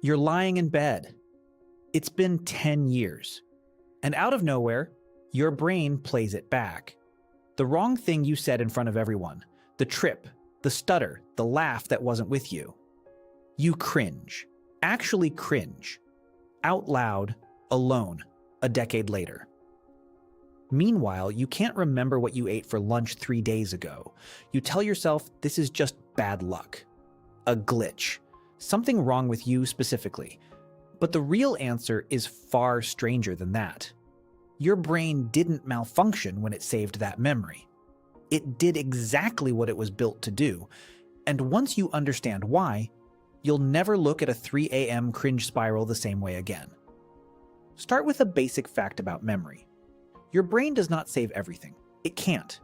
You're lying in bed. It's been 10 years. And out of nowhere, your brain plays it back. The wrong thing you said in front of everyone, the trip, the stutter, the laugh that wasn't with you. You cringe. Actually cringe. Out loud, alone, a decade later. Meanwhile, you can't remember what you ate for lunch 3 days ago. You tell yourself this is just bad luck. A glitch. Something wrong with you specifically. But the real answer is far stranger than that. Your brain didn't malfunction when it saved that memory. It did exactly what it was built to do. And once you understand why, you'll never look at a 3 a.m. cringe spiral the same way again. Start with a basic fact about memory. Your brain does not save everything. It can't.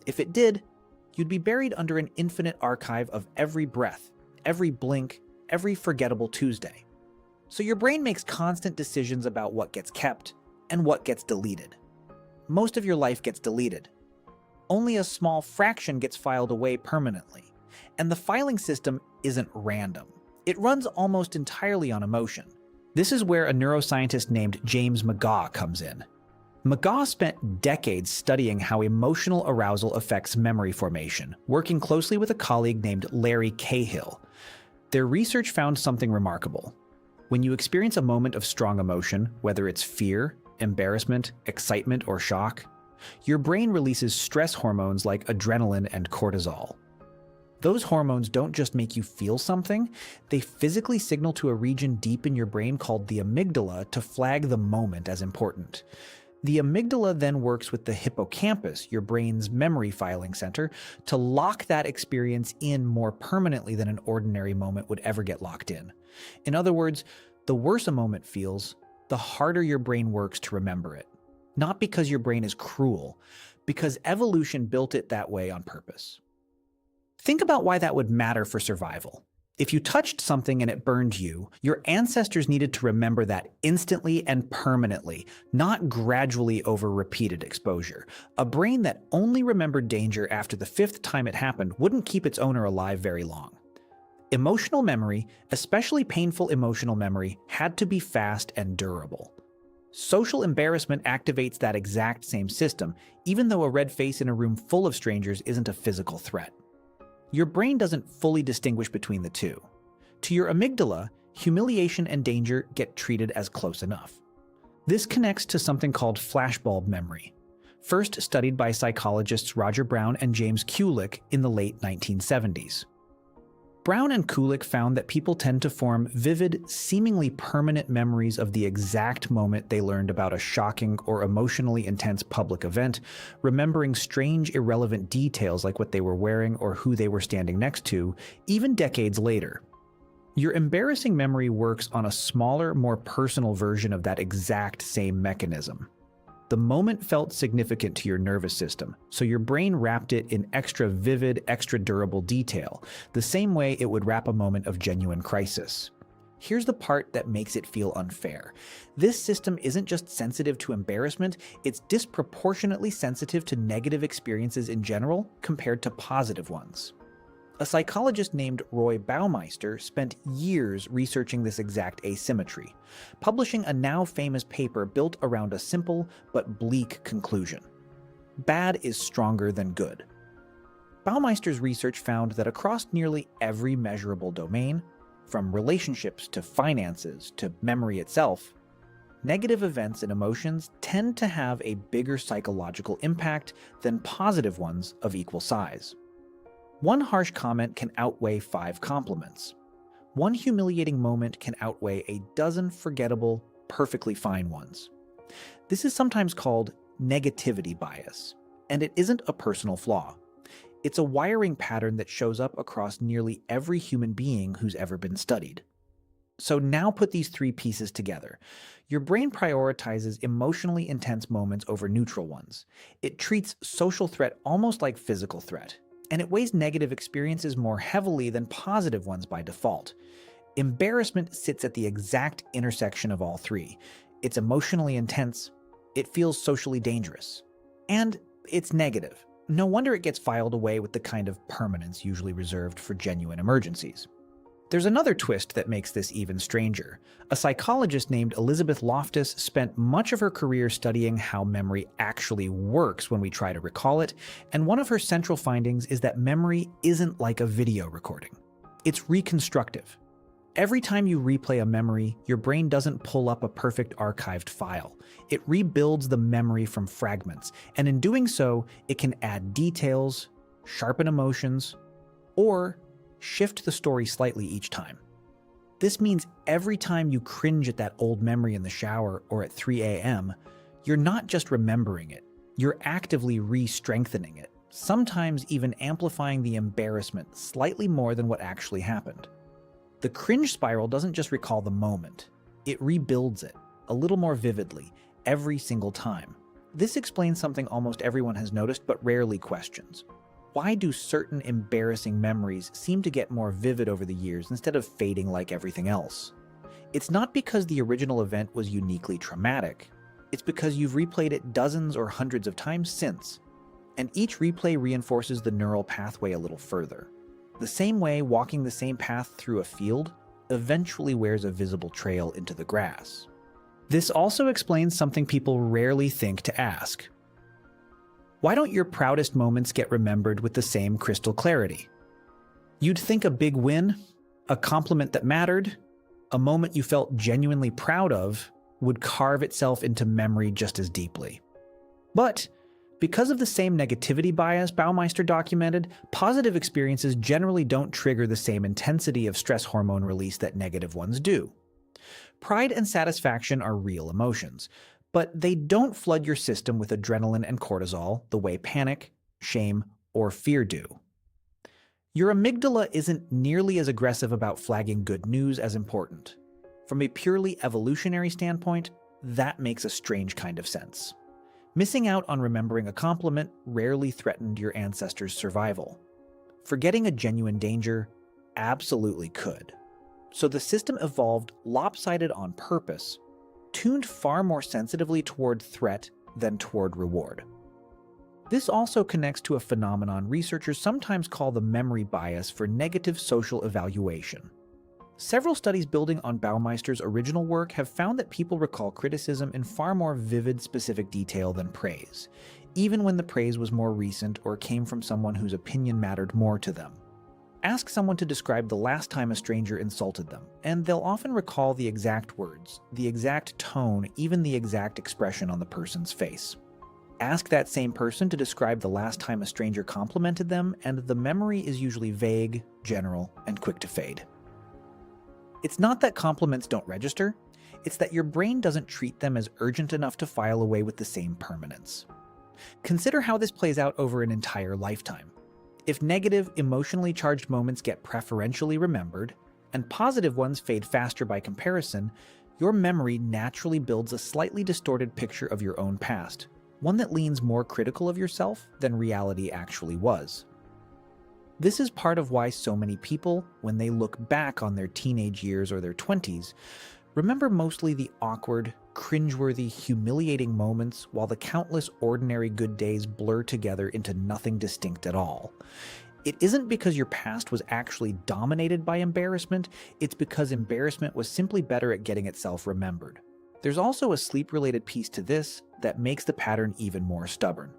If it did, you'd be buried under an infinite archive of every breath, every blink, every forgettable Tuesday. So your brain makes constant decisions about what gets kept and what gets deleted. Most of your life gets deleted. Only a small fraction gets filed away permanently. And the filing system isn't random. It runs almost entirely on emotion. This is where a neuroscientist named James McGaugh comes in. McGaugh spent decades studying how emotional arousal affects memory formation, working closely with a colleague named Larry Cahill. Their research found something remarkable. When you experience a moment of strong emotion, whether it's fear, embarrassment, excitement, or shock, your brain releases stress hormones like adrenaline and cortisol. Those hormones don't just make you feel something, they physically signal to a region deep in your brain called the amygdala to flag the moment as important. The amygdala then works with the hippocampus, your brain's memory filing center, to lock that experience in more permanently than an ordinary moment would ever get locked in. In other words, the worse a moment feels, the harder your brain works to remember it. Not because your brain is cruel, because evolution built it that way on purpose. Think about why that would matter for survival. If you touched something and it burned you, your ancestors needed to remember that instantly and permanently, not gradually over repeated exposure. A brain that only remembered danger after the 5th time it happened wouldn't keep its owner alive very long. Emotional memory, especially painful emotional memory, had to be fast and durable. Social embarrassment activates that exact same system, even though a red face in a room full of strangers isn't a physical threat. Your brain doesn't fully distinguish between the two. To your amygdala, humiliation and danger get treated as close enough. This connects to something called flashbulb memory, first studied by psychologists Roger Brown and James Kulik in the late 1970s. Brown and Kulik found that people tend to form vivid, seemingly permanent memories of the exact moment they learned about a shocking or emotionally intense public event, remembering strange, irrelevant details like what they were wearing or who they were standing next to, even decades later. Your embarrassing memory works on a smaller, more personal version of that exact same mechanism. The moment felt significant to your nervous system, so your brain wrapped it in extra vivid, extra durable detail, the same way it would wrap a moment of genuine crisis. Here's the part that makes it feel unfair. This system isn't just sensitive to embarrassment, it's disproportionately sensitive to negative experiences in general compared to positive ones. A psychologist named Roy Baumeister spent years researching this exact asymmetry, publishing a now famous paper built around a simple but bleak conclusion. Bad is stronger than good. Baumeister's research found that across nearly every measurable domain, from relationships to finances to memory itself, negative events and emotions tend to have a bigger psychological impact than positive ones of equal size. One harsh comment can outweigh 5 compliments. One humiliating moment can outweigh a dozen forgettable, perfectly fine ones. This is sometimes called negativity bias, and it isn't a personal flaw. It's a wiring pattern that shows up across nearly every human being who's ever been studied. So now put these 3 pieces together. Your brain prioritizes emotionally intense moments over neutral ones. It treats social threat almost like physical threat. And it weighs negative experiences more heavily than positive ones by default. Embarrassment sits at the exact intersection of all 3. It's emotionally intense, it feels socially dangerous, and it's negative. No wonder it gets filed away with the kind of permanence usually reserved for genuine emergencies. There's another twist that makes this even stranger. A psychologist named Elizabeth Loftus spent much of her career studying how memory actually works when we try to recall it, and one of her central findings is that memory isn't like a video recording. It's reconstructive. Every time you replay a memory, your brain doesn't pull up a perfect archived file. It rebuilds the memory from fragments, and in doing so, it can add details, sharpen emotions, or shift the story slightly each time. This means every time you cringe at that old memory in the shower or at 3 a.m., you're not just remembering it, you're actively re-strengthening it, sometimes even amplifying the embarrassment slightly more than what actually happened. The cringe spiral doesn't just recall the moment, it rebuilds it, a little more vividly, every single time. This explains something almost everyone has noticed but rarely questions. Why do certain embarrassing memories seem to get more vivid over the years instead of fading like everything else? It's not because the original event was uniquely traumatic. It's because you've replayed it dozens or hundreds of times since, and each replay reinforces the neural pathway a little further. The same way walking the same path through a field eventually wears a visible trail into the grass. This also explains something people rarely think to ask. Why don't your proudest moments get remembered with the same crystal clarity? You'd think a big win, a compliment that mattered, a moment you felt genuinely proud of, would carve itself into memory just as deeply. But because of the same negativity bias Baumeister documented, positive experiences generally don't trigger the same intensity of stress hormone release that negative ones do. Pride and satisfaction are real emotions, but they don't flood your system with adrenaline and cortisol the way panic, shame, or fear do. Your amygdala isn't nearly as aggressive about flagging good news as important. From a purely evolutionary standpoint, that makes a strange kind of sense. Missing out on remembering a compliment rarely threatened your ancestors' survival. Forgetting a genuine danger absolutely could. So the system evolved lopsided on purpose, tuned far more sensitively toward threat than toward reward. This also connects to a phenomenon researchers sometimes call the memory bias for negative social evaluation. Several studies building on Baumeister's original work have found that people recall criticism in far more vivid, specific detail than praise, even when the praise was more recent or came from someone whose opinion mattered more to them. Ask someone to describe the last time a stranger insulted them, and they'll often recall the exact words, the exact tone, even the exact expression on the person's face. Ask that same person to describe the last time a stranger complimented them, and the memory is usually vague, general, and quick to fade. It's not that compliments don't register, it's that your brain doesn't treat them as urgent enough to file away with the same permanence. Consider how this plays out over an entire lifetime. If negative, emotionally charged moments get preferentially remembered, and positive ones fade faster by comparison, your memory naturally builds a slightly distorted picture of your own past, one that leans more critical of yourself than reality actually was. This is part of why so many people, when they look back on their teenage years or their 20s, remember mostly the awkward, cringeworthy, humiliating moments while the countless ordinary good days blur together into nothing distinct at all. It isn't because your past was actually dominated by embarrassment, it's because embarrassment was simply better at getting itself remembered. There's also a sleep-related piece to this that makes the pattern even more stubborn.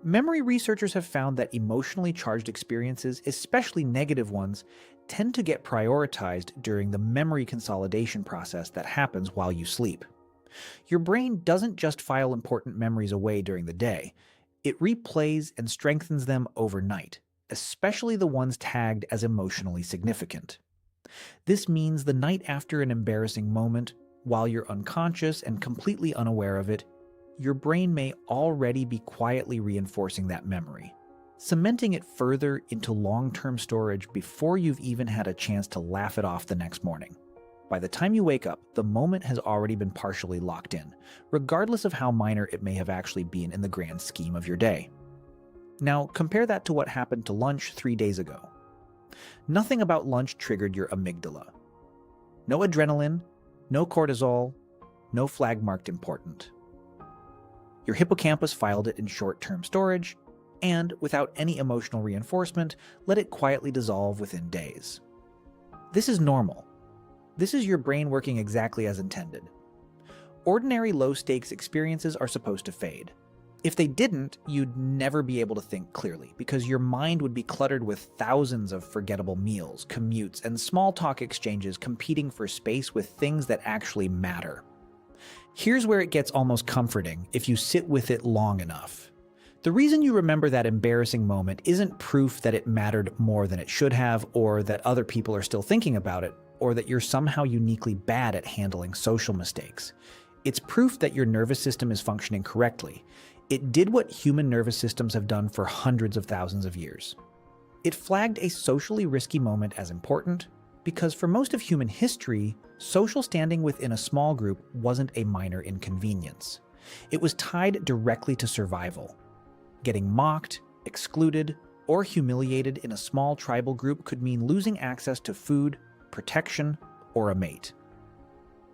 Memory researchers have found that emotionally charged experiences, especially negative ones, tend to get prioritized during the memory consolidation process that happens while you sleep. Your brain doesn't just file important memories away during the day, it replays and strengthens them overnight, especially the ones tagged as emotionally significant. This means the night after an embarrassing moment, while you're unconscious and completely unaware of it, your brain may already be quietly reinforcing that memory, cementing it further into long-term storage before you've even had a chance to laugh it off the next morning. By the time you wake up, the moment has already been partially locked in, regardless of how minor it may have actually been in the grand scheme of your day. Now, compare that to what happened to lunch 3 days ago. Nothing about lunch triggered your amygdala. No adrenaline, no cortisol, no flag marked important. Your hippocampus filed it in short-term storage, and, without any emotional reinforcement, let it quietly dissolve within days. This is normal. This is your brain working exactly as intended. Ordinary low-stakes experiences are supposed to fade. If they didn't, you'd never be able to think clearly, because your mind would be cluttered with thousands of forgettable meals, commutes, and small-talk exchanges competing for space with things that actually matter. Here's where it gets almost comforting if you sit with it long enough. The reason you remember that embarrassing moment isn't proof that it mattered more than it should have, or that other people are still thinking about it, or that you're somehow uniquely bad at handling social mistakes. It's proof that your nervous system is functioning correctly. It did what human nervous systems have done for hundreds of thousands of years. It flagged a socially risky moment as important because for most of human history, social standing within a small group wasn't a minor inconvenience. It was tied directly to survival. Getting mocked, excluded, or humiliated in a small tribal group could mean losing access to food, protection, or a mate.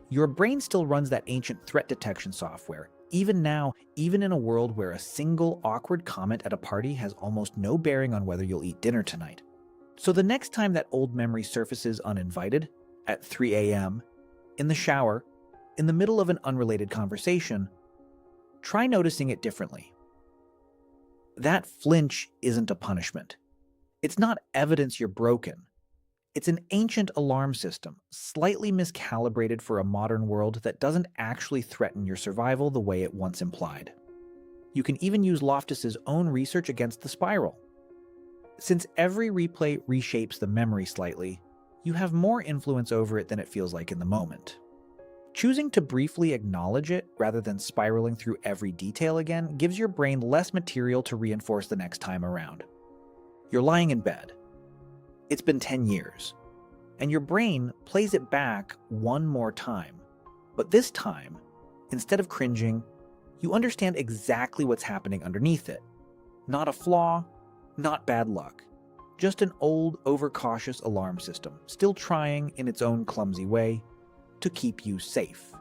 Your brain still runs that ancient threat detection software, even now, even in a world where a single awkward comment at a party has almost no bearing on whether you'll eat dinner tonight. So the next time that old memory surfaces uninvited, at 3 a.m., in the shower, in the middle of an unrelated conversation, try noticing it differently. That flinch isn't a punishment. It's not evidence you're broken. It's an ancient alarm system, slightly miscalibrated for a modern world that doesn't actually threaten your survival the way it once implied. You can even use Loftus's own research against the spiral. Since every replay reshapes the memory slightly, you have more influence over it than it feels like in the moment. Choosing to briefly acknowledge it rather than spiraling through every detail again gives your brain less material to reinforce the next time around. You're lying in bed. It's been 10 years, and your brain plays it back one more time. But this time, instead of cringing, you understand exactly what's happening underneath it. Not a flaw, not bad luck, just an old, overcautious alarm system, still trying, in its own clumsy way, to keep you safe.